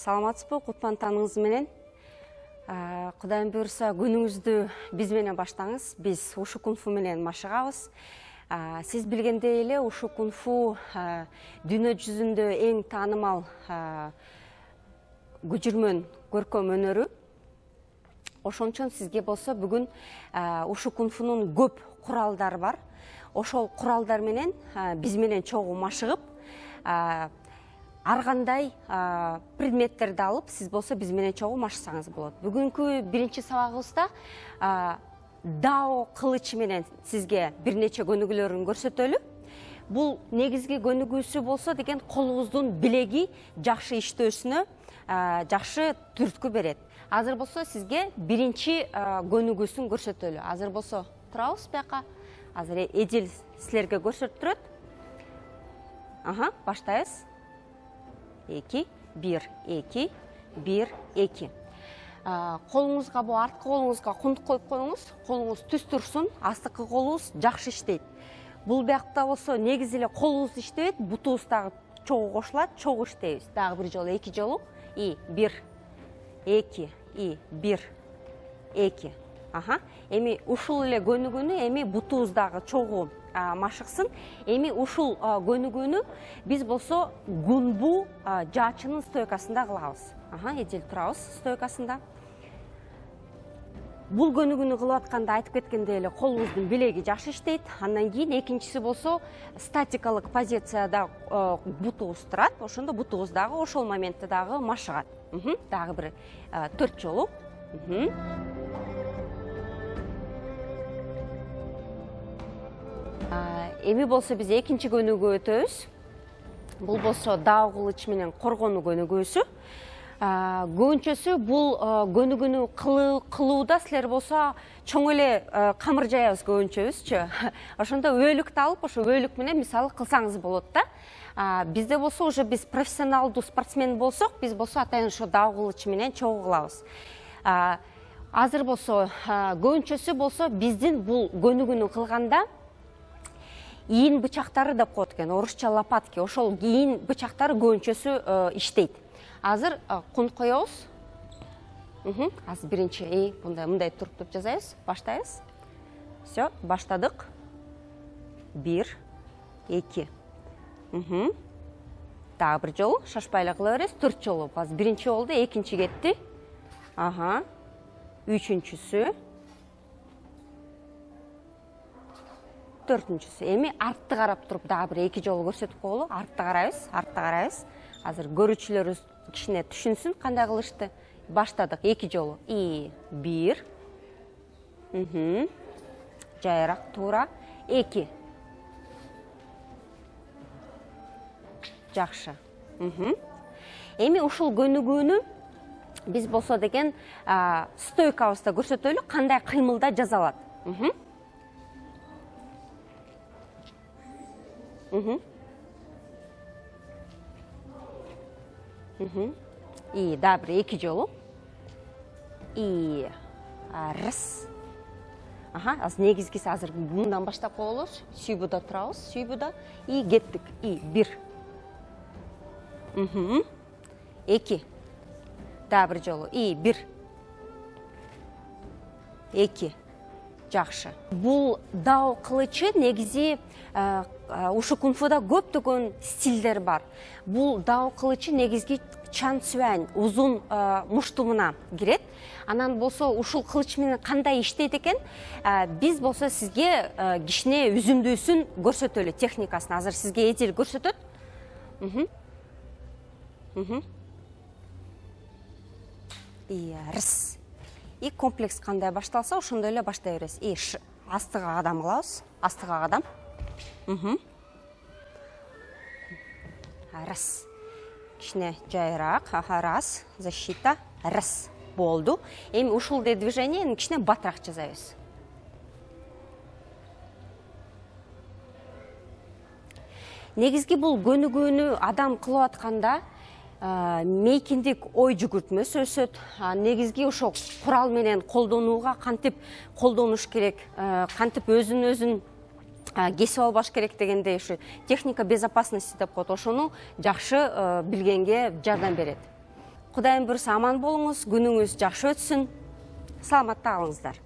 Саламатсызбы, кутман таңыңыз менен. Кудайым буйрса, күнүңүздү биз менен баштаңыз. Биз ушу кунфу менен машыгабыз. Сиз билгендей эле, ушу кунфу дүйнө жүзүндө эң таанымал көчүрмөн көркөм өнөрү. Ошончон сизге болсо бүгүн ушу кунфунун көп куралдары бар. Ошол куралдар менен биз менен чогуу машыгып, ар кандай предметтерди алып, сиз болсо биз менен чогуу машыксаңыз болот. Бүгүнкү биринчи сабагыбызда дао кылычы менен сизге бир нече көнүгүүлөрүн көрсөтөлү. Бул негизги көнүгүүсү болсо деген колуңуздун билеги жакшы иштөөсүнө жакшы түрткү берет. Азыр болсо сизге биринчи көнүгүүсүн көрсөтөлү. Азыр болсо турабыз бияка. Азыр эдил силерге көрсөттүрөт. Баштайбыз. 2, 1, 2, 1, 2. Колуңузга, бу арткы колуңузга кунтук коюп коюңуз. Колуңуз түз турсун, астыкы колуңуз жакшы иштейт. Бул биякта болсо негизи эле колубуз иштебейт, бутубуз дагы чогуу кошулат, чогуу иштейбиз. Дагы бир жолу, 2 жолу. 1, 2, 1, 2. Эми ушул эле көнүгүүнү эми бутубуз дагы чогуу машыксын. Эми ушул көнүгүүнү биз болсо гунбу жаачынын стойкасында кылабыз. Эдил турабыз стойкасында. Бул көнүгүүнү кылып атканда айтып кеткендей эле колубуздун билеги жакшы иштейт. Андан кийин экинчиси болсо статикалык позицияда бутубуз турат. Ошондо бутубуз дагы ошол моментте дагы машыгат. Дагы бир 4 жолу. Эми болсо биз экинчи көнүгүүгө өтөбүз. Бул болсо дао кылычы менен коргонуу көнүгүүсү. Көбүнчөсү бул көнүгүүнү кылууда силер болсо чоң эле камыр жаябыз көбүнчөбүзчү. Ошондо өөлүктү алып, ошо өөлүк менен мисалы кылсаңыз болот да. Бизде болсо уже биз профессионалдуу спортсмен болсок, биз болсо атайын ошо дао кылычы менен чогуу кылабыз. Азыр болсо көбүнчөсү болсо биздин бул көнүгүүнү кылганда ийин бычактары деп коет экен, орусча лопатки. Ошол ийин бычактары көбүнчөсү иштейт. Азыр кун коебуз. Азыр биринчи мындай туруп деп жазайбыз. Баштайбыз. Всё, баштадык. 1, 2. Дагы бир жолу шашпай эле кыла беребиз. 4 жолу. Азыр биринчи болду, экинчи кетти. Үчүнчүсү. Төртүнчүсү. Эми артты карап туруп дагы бир 2 жолу көрсөтүп коелу. Артты карайбыз. Азыр көрүүчүлөрүбүз кичине түшүнсүн кандай кылышты. Баштадык 2 жолу. 1. Жайыраак туура. 2. Жакшы. Эми ушул көнүгүүнү биз болсо деген стойкабызда көрсөтөлү, кандай кыймылда жасалат. Дагы бир 2 жолу. Раз. Азыр негизгиси азыр мындан баштап коелуз. Сүйбүдө турабыз. Сүйбүдө. Кеттик. 1. 2. Дагы бир жолу. 1. 2. Жакшы. Бул дао кылычы негизи ушу кунфуда көптөгөн стилдер бар. Бул дао кылычы негизги чан цюань, узун муштумуна кирет. Анан болсо ушул кылыч менен кандай иштейт экен, биз болсо сизге кичине үзүндүүсүн көрсөтөлү, техникасын. Азыр сизге эдил көрсөтөт. Раз. Комплекс кандай башталса, ошондой эле баштай бересиз. Астыга кадам кылабыз. Астыга кадам. Раз. Кичине жайыраак. Раз. Защита. Раз. Болду. Эми ушулдай движение кичине батыраак жасайбыз. Негизги бул көнүгүүнү адам кылып атканда мейкиндик ой жүгүртмөс өсөт. Негизги ошо курал менен колдонууга кантип колдонуш керек, кантип өзүн кесип албаш керек дегендей ушу техника безопасности деп коет. Ошону жакшы билгенге жардам берет. Құдайым бүрсі аман болыңыз, күніңіз жақсы өтсін. Саламатта қалыңыздар.